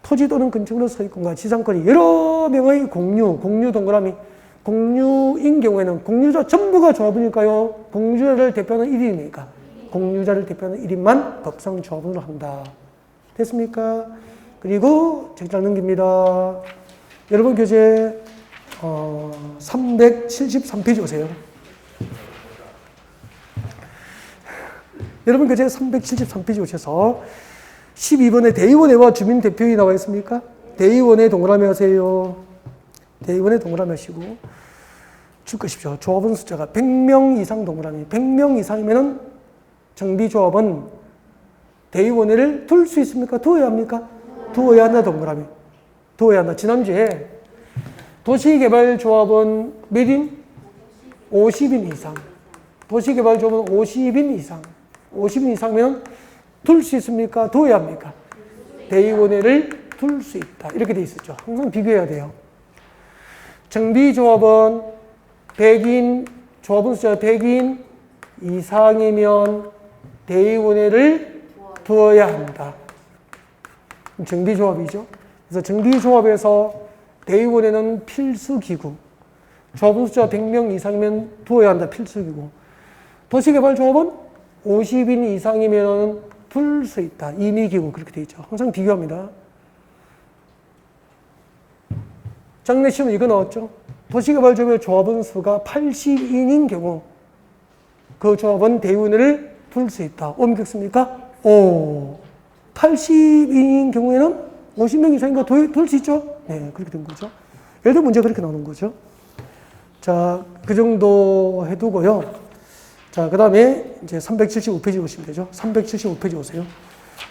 토지 또는 건축물 소유권과 지상권이 여러 명의 공유 동그라미. 공유인 경우에는 공유자 전부가 조합원일까요? 공유자를 대표하는 1인입니까? 공유자를 대표하는 1인만 법상 조합원으로 한다. 됐습니까? 그리고 책장 넘깁니다. 여러분 교재 373페이지 오세요. 여러분 교재 373페이지 오셔서 12번에 대의원회와 주민대표에 나와 있습니까? 대의원회 동그라미 하세요. 대의원회 동그라미 하시고 줄 것이십시오. 조합원 숫자가 100명 이상 동그라미. 100명 이상이면은 정비조합원 대의원회를 둘 수 있습니까? 두어야 합니까? 두어야 한다 동그라미. 두어야 한다. 지난주에 도시개발조합원 몇 인? 50인 이상. 도시개발조합원 50인 이상. 50인 이상이면 둘 수 있습니까? 두어야 합니까? 대의원회를 둘 수 있다. 이렇게 돼 있었죠. 항상 비교해야 돼요. 정비조합원 100인, 조합원 숫자 100인 이상이면 대의원회를 두어야 한다. 정비조합이죠. 그래서 정비조합에서 대의원회는 필수기구. 조합원 숫자 100명 이상이면 두어야 한다. 필수기구. 도시개발조합은 50인 이상이면 둘 수 있다. 임의기구. 그렇게 되어 있죠. 항상 비교합니다. 작년 시험에 이거 나왔죠. 도시개발조합의 조합원 수가 80인인 경우 그 조합원 대의원회를 둘 수 있다. 옮겼습니까? 80인인 경우에는 50명 이상인가 둘 수 있죠? 네, 그렇게 된 거죠. 예를 들어 문제가 그렇게 나오는 거죠. 자, 그 정도 해두고요. 자, 그 다음에 이제 375페이지 오시면 되죠. 375페이지 오세요.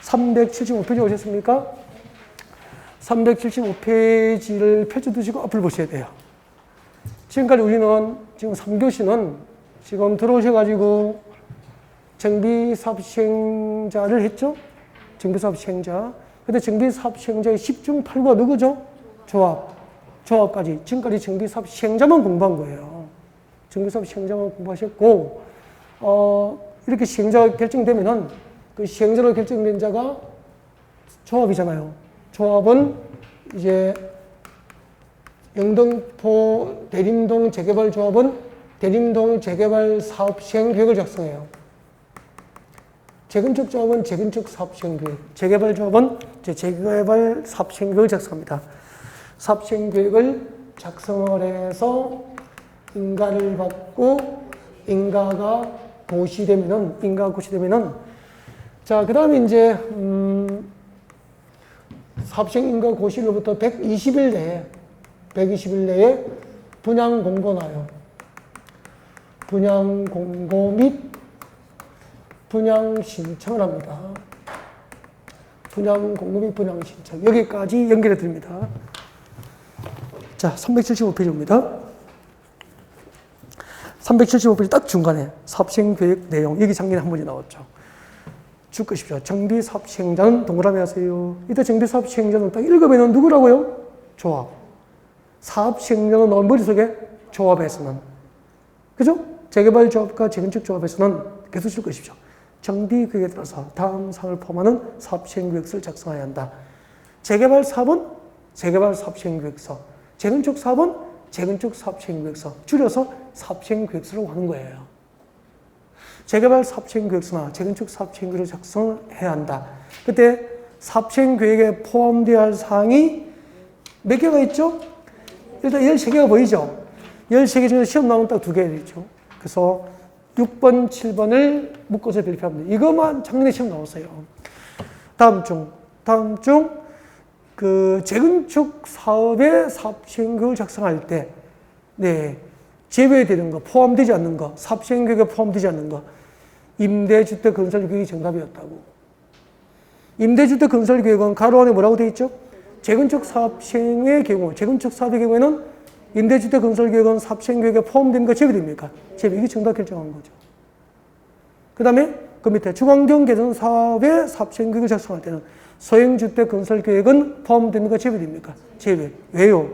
375페이지 오셨습니까? 375페이지를 펼쳐두시고 앞을 보셔야 돼요. 지금까지 우리는 지금 3교시는 지금 들어오셔가지고 정비사업 시행자를 했죠? 정비사업 시행자. 근데 정비사업 시행자의 10중 8구가 누구죠? 조합까지. 지금까지 정비사업 시행자만 공부한 거예요. 정비사업 시행자만 공부하셨고, 이렇게 시행자가 결정되면은 그 시행자로 결정된 자가 조합이잖아요. 조합은 이제 영등포 대림동 재개발조합은 대림동 재개발 사업 시행 계획을 작성해요. 재건축 조합은 재건축 사업 시행 계획, 재개발 조합은 재개발 사업 시행 계획을 작성합니다. 사업 시행 계획을 작성을 해서 인가를 받고 인가가 고시되면은 자, 그다음에 이제 사업 시행 인가 고시로부터 120일 내에 분양 공고 나요. 분양 공고 및 분양 신청을 합니다. 분양 공고 및 분양 신청. 여기까지 연결해 드립니다. 자, 375페이지입니다. 375페이지 딱 중간에 사업시행계획 내용. 여기 작년에 한 번이 나왔죠. 줄 것이죠. 정비사업시행자는 동그라미 하세요. 이때 정비사업시행자는 딱 1급에는 누구라고요? 조합. 사업시행자는 너 머릿속에 조합에서는. 그죠? 재개발조합과 재건축조합에서는 계속 줄 것이죠. 정비계획에 따라서 다음 사항을 포함하는 사업시행계획서를 작성해야 한다. 재개발 사업은 재개발 사업시행계획서, 재건축 사업은 재건축 사업시행계획서, 줄여서 사업시행계획서라고 하는 거예요. 재개발 사업시행계획서나 재건축 사업시행계획을 작성해야 한다. 그때 사업시행계획에 포함되어야 할 사항이 몇 개가 있죠? 일단 13개가 보이죠? 13개 중에 시험 나오면 딱 2개 있죠. 그래서 6번, 7번을 묶어서 발표합니다. 이것만 작년에 시험 나왔어요. 다음 중, 그 재건축 사업의 사업시행계획을 작성할 때, 네, 제외되는 거, 포함되지 않는 거, 사업시행계획에 포함되지 않는 거, 임대주택 건설계획이 정답이었다고. 임대주택 건설계획은 가로 안에 뭐라고 되어 있죠? 재건축 사업 시행의 경우, 재건축 사업의 경우에는 임대주택 건설계획은 사업시행계획에 포함된 거 제외됩니까? 제외. 이게 정답 결정한 거죠. 그 다음에 그 밑에 주거환경 개선 사업의 사업시행계획을 작성할 때는 소형주택 건설계획은 포함되는 거 제외됩니까? 제외. 왜요?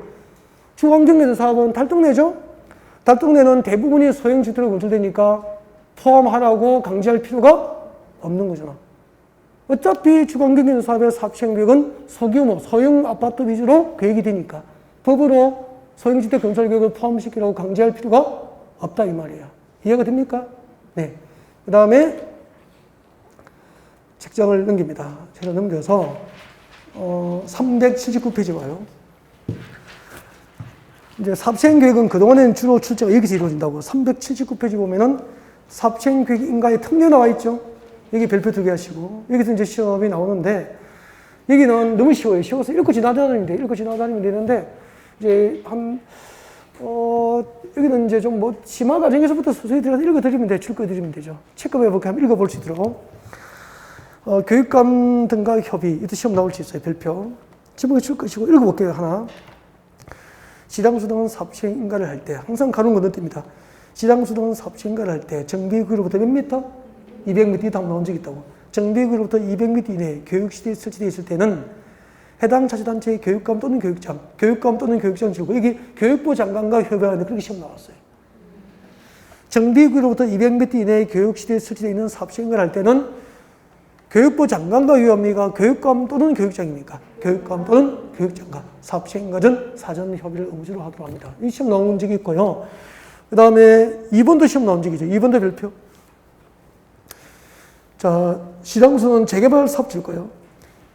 주거환경 개선 사업은 달동네죠? 달동네는 대부분이 소형주택으로 건설되니까 포함하라고 강제할 필요가 없는 거잖아. 어차피 주거환경 개선 사업의 사업시행계획은 소규모, 소형 아파트 위주로 계획이 되니까 법으로 소형주택 건설계획을 포함시키라고 강제할 필요가 없다 이 말이에요. 이해가 됩니까? 네. 그 다음에 책장을 넘깁니다. 제가 넘겨서 379페이지 와요. 이제 사업시행계획은 그동안에는 주로 출제가 여기서 이루어진다고. 379페이지 보면은 사업시행계획 인가에 특례 나와 있죠. 여기 별표 2개 하시고 여기서 이제 시험이 나오는데 여기는 너무 쉬워요. 쉬워서 읽고 지나다니면 돼. 읽고 지나다니면 되는데 이제 여기는 이제 좀 뭐 심화 과정에서부터 서서히 들어가서 읽어드리면 돼. 출거드리면 되죠. 체크해 볼게 한번 읽어볼 수 있도록. 교육감 등과 협의. 이때 시험 나올 수 있어요. 별표. 제목에 줄 것이고 읽어볼게요. 하나. 시당수 등은 사업시행 인가를 할 때 항상 가로는 건너뜁니다. 시당수 등은 사업시행 인가를 할 때 정비구로부터 몇 미터? 200m 다음 나온 적이 있다고. 정비구로부터 200m 이내에 교육시설이 설치되어 있을 때는 해당 자치단체의 교육감 또는 교육장 주고 여기 교육부 장관과 협의하는데 그렇게 시험 나왔어요. 정비구로부터 200m 이내에 교육시설이 설치되어 있는 사업시행을 할 때는 교육부 장관과 협의합니까? 교육감 또는 교육장입니까? 교육감 또는 교육장과 사업시행과는 사전 협의를 의무적으로 하도록 합니다. 이 시험 나온 적이 있고요. 그 다음에 2번도 시험 나온 적이죠. 2번도 별표. 자, 시장수는 재개발 사업 줄 거예요.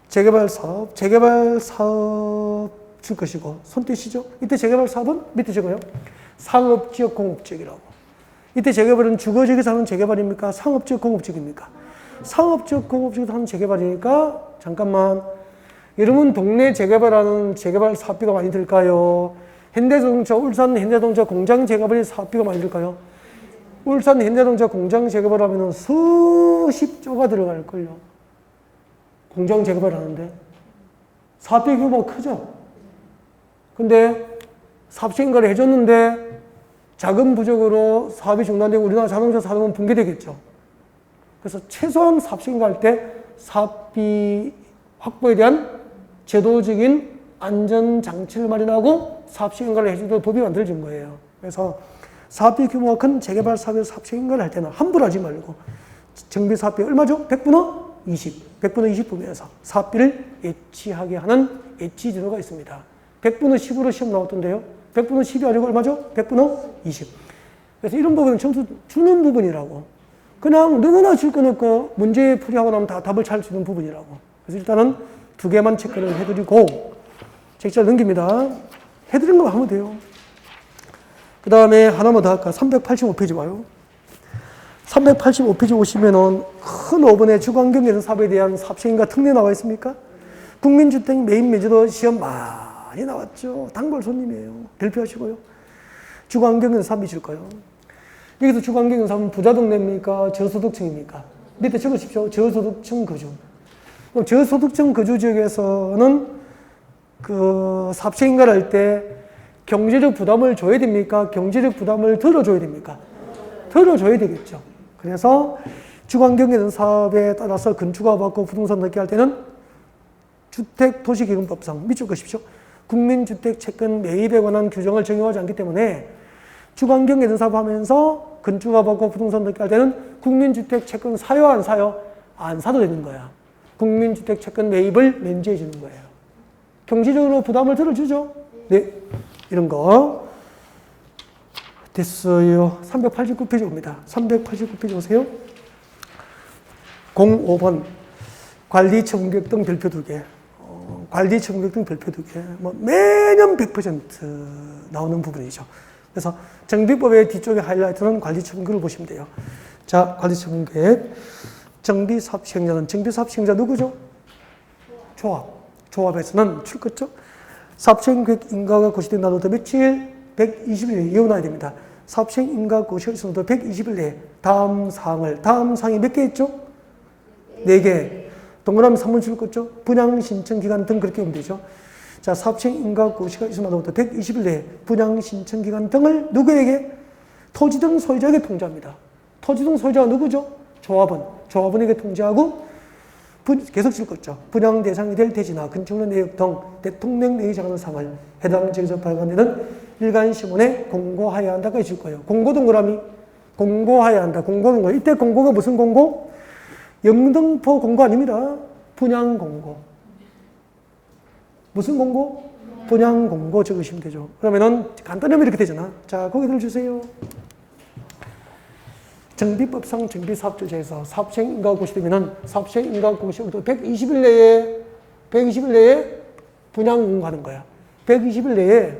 재개발 사업 줄 것이고, 손 떼시죠? 이때 재개발 사업은 밑에 적어요. 상업지역 공업지역이라고. 이때 재개발은 주거지역에서 하는 재개발입니까? 상업지역 공업지역입니까? 상업지역 공업지역에서 하는 재개발이니까, 잠깐만. 여러분, 동네 재개발하는 재개발 사업비가 많이 들까요? 현대자동차, 울산 현대자동차 공장 재개발이 사업비가 많이 들까요? 울산 현대자동차 공장 재개발하면 수십 조가 들어갈걸요. 공장 재개발하는데. 사업비 규모가 크죠? 근데 사업시행가를 해줬는데 자금 부족으로 사업이 중단되고 우리나라 자동차 산업은 붕괴되겠죠. 그래서 최소한 사업시행가 할 때 사업비 확보에 대한 제도적인 안전장치를 마련하고 사업시행가를 해주도록 법이 만들어진 거예요. 그래서 사업비 규모가 큰 재개발 사업의 사업시행가를 할 때는 함부로 하지 말고 정비 사업비 얼마죠? 100분의 20. 100분의 20 보면서 사업비를 예치하게 하는 예치 제도가 있습니다. 100분의 10으로 시험 나왔던데요. 100분의 10이 아니고 얼마죠? 100분의 20. 그래서 이런 부분은 점수 주는 부분이라고. 그냥 누구나 줄 거 넣고 문제 풀이하고 나면 다 답을 찾을 수 있는 부분이라고. 그래서 일단은 2개만 체크를 해드리고 책자를 넘깁니다. 해드린 거 하면 돼요. 그 다음에 하나만 더 할까? 385페이지 봐요. 385페이지 오시면은 큰 5번의 주거환경개선 사업에 대한 사업시행과 특례 나와 있습니까? 국민주택 메인 매저도 시험 많이 나왔죠. 단골 손님이에요. 별표하시고요. 주거환경연사 한번 줄 거예요. 여기서 주거환경연사는 부자 동네입니까? 저소득층입니까? 밑에 적으십시오. 저소득층 거주. 그럼 저소득층 거주 지역에서는 그 사업체인가를 할 때 경제적 부담을 줘야 됩니까? 경제적 부담을 덜어줘야 됩니까? 덜어줘야 되겠죠. 그래서 주거환경개선 사업에 따라서 건축허가 받고 부동산 넣게 할 때는 주택도시개발법상 밑줄 그십시오. 국민주택 채권 매입에 관한 규정을 적용하지 않기 때문에 주거환경개선 사업 하면서 건축허가 받고 부동산 넣게 할 때는 국민주택 채권 사요 안 사요? 안 사도 되는 거야. 국민주택 채권 매입을 면제해 주는 거예요. 경제적으로 부담을 덜어주죠. 네, 이런 거 됐어요. 389페이지 옵니다. 389페이지 오세요. 05번 관리처분계획 등 별표 2개. 관리처분계획 등 별표 2개. 뭐 매년 100% 나오는 부분이죠. 그래서 정비법의 뒤쪽에 하이라이트는 관리처분계획을 보시면 돼요. 자, 관리처분계획. 정비사업 시행자는 정비사업 시행자 누구죠? 조합. 조합에서는 출거죠. 사업시행계획 인가가 고시된 날로부터 며칠? 120일 이어놔야 됩니다. 사업시행 인가 고시가 있어도 120일 내에 다음 사항이 몇 개 있죠? 4개. 동그라미 3번 출거죠. 분양 신청 기간 등 그렇게 보면 되죠. 자, 사업시행 인가 고시가 있어 날로부터 120일 내에 분양 신청 기간 등을 누구에게? 토지 등 소유자에게 통지합니다. 토지 등 소유자가 누구죠? 조합원에게 통지하고 계속 읽었죠. 분양 대상이 될 대지나 건축물 내역 등 대통령 내에 정하는 사항을 해당 지역에서 발간되는 일간신문에 공고하여야 한다가 있을 거예요. 공고 동그라미 공고하여야 한다. 공고 동그라미. 이때 공고가 무슨 공고? 영등포 공고 아닙니다. 분양 공고. 무슨 공고? 분양 공고 적으시면 되죠. 그러면은 간단히 하면 이렇게 되잖아. 자, 거기들 주세요. 정비법상 정비사업조제에서 사업시행 인가 고시되면은 사업시행 인가 고시부터 120일 내에 분양 공고하는 거야. 120일 내에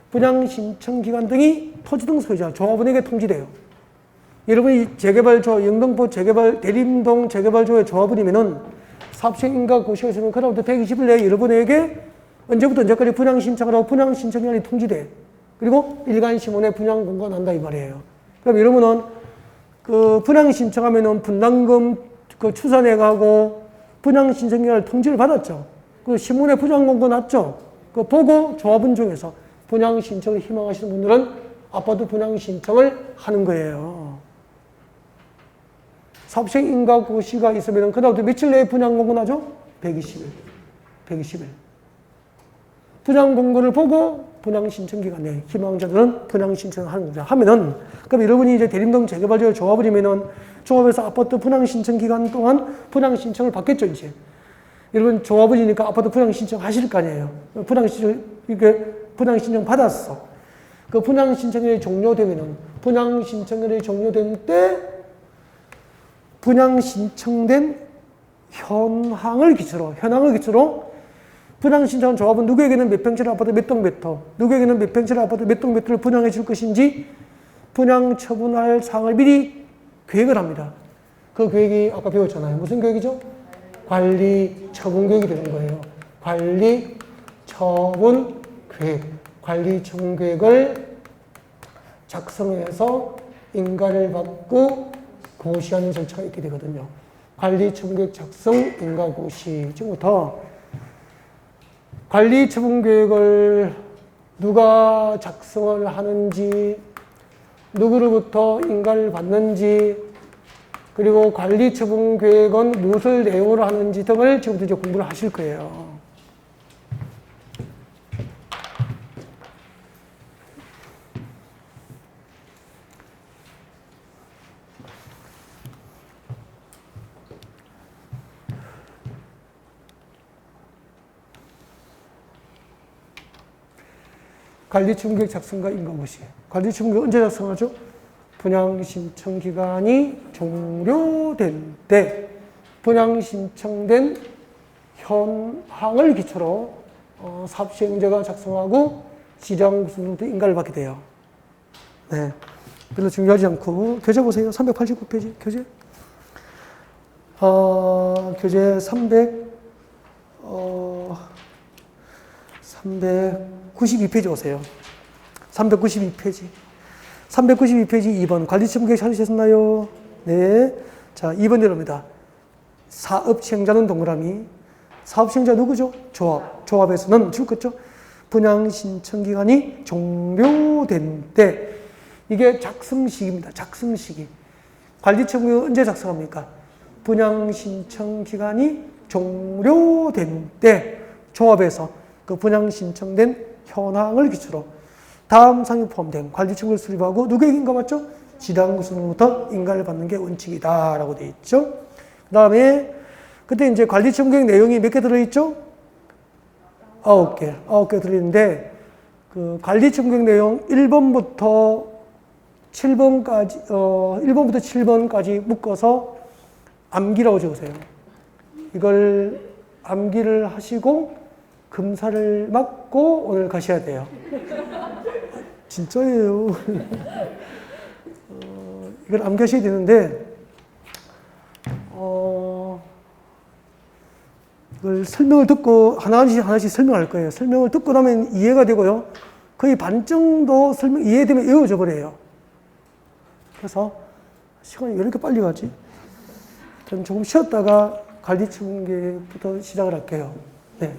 분양 신청 기간 등이 토지 등 소유자, 조합원에게 통지돼요. 여러분이 재개발조, 영등포 재개발, 대림동 재개발조의 조합원이면은 사업시행 인가 고시가 있으면 그다음부터 120일 내에 여러분에게 언제부터 언제까지 분양 신청을 하고 분양 신청 기간이 통지돼. 그리고 일간신문에 분양 공고가 난다 이 말이에요. 그럼 여러분은 그 분양 신청하면은 분담금 그 추산해 가고 분양 신청 기간을 통지를 받았죠. 그 신문에 분양 공고 났죠. 그 보고 조합원 중에서 분양 신청을 희망하시는 분들은 아파트 분양 신청을 하는 거예요. 사업시행 인가 고시가 있으면 그다음부터 며칠 내에 분양 공고 나죠? 120일. 분양 공고를 보고 분양 신청 기간에 희망자들은 분양 신청을 하는 거죠. 하면은 그럼 여러분이 이제 대림동 재개발지역 조합원이면은 조합에서 아파트 분양 신청 기간 동안 분양 신청을 받겠죠, 이제. 여러분 조합원이니까 아파트 분양 신청 하실 거 아니에요. 분양 신청 받았어. 그 분양 신청일이 종료되면은 분양 신청일이 종료된 때 분양 신청된 현황을 기초로 분양 신청한 조합은 누구에게는 몇 평짜리 아파트 몇 동 몇 호, 누구에게는 몇 평짜리 아파트 몇 동 몇 호를 분양해 줄 것인지 분양 처분할 사항을 미리 계획을 합니다. 그 계획이 아까 배웠잖아요. 무슨 계획이죠? 관리 처분 계획이 되는 거예요. 관리 처분 계획. 관리 처분 계획을 작성해서 인가를 받고 고시하는 절차가 있게 되거든요. 관리 처분 계획 작성, 인가 고시. 지금부터 관리 처분 계획을 누가 작성을 하는지, 누구로부터 인가를 받는지, 그리고 관리 처분 계획은 무엇을 내용으로 하는지 등을 지금부터 이제 공부를 하실 거예요. 관리처분계획 작성과 인가고시. 관리처분계획 언제 작성하죠? 분양 신청 기간이 종료된 때 분양 신청된 현황을 기초로 사업시행자가 작성하고 지정구순으로부터 인가를 받게 돼요. 네, 별로 중요하지 않고 교재 보세요. 389페이지 교재. 교재 392페이지 오세요. 392페이지. 392페이지 2번. 관리처분 계획 찾으셨나요? 네. 자, 2번 내려옵니다. 사업시행자는 동그라미. 사업시행자 누구죠? 조합. 조합에서는 죽겠죠? 분양신청기간이 종료된 때. 이게 작성시기입니다. 작성시기. 관리처분 언제 작성합니까? 분양신청기간이 종료된 때 조합에서 그 분양신청된 현황을 기초로 다음 상에 포함된 관리청구를 수립하고 누구에게 인가받죠? 지당 구성으로부터 인가를 받는 게 원칙이다라고 되어 있죠. 그 다음에 그때 이제 관리청구의 내용이 몇 개 들어있죠? 9개. 9개 들어있는데 그 관리청구의 내용 1번부터 7번까지 1번부터 7번까지 묶어서 암기라고 적으세요. 이걸 암기를 하시고 금사를 맞고 오늘 가셔야 돼요. 진짜예요. 이걸 암기하셔야 되는데 이걸 설명을 듣고 하나씩 설명할 거예요. 설명을 듣고 나면 이해가 되고요. 거의 반 정도 이해되면 외워져 버려요. 그래서 시간이 왜 이렇게 빨리 가지? 그럼 조금 쉬었다가 관리청구부터 시작을 할게요. 네.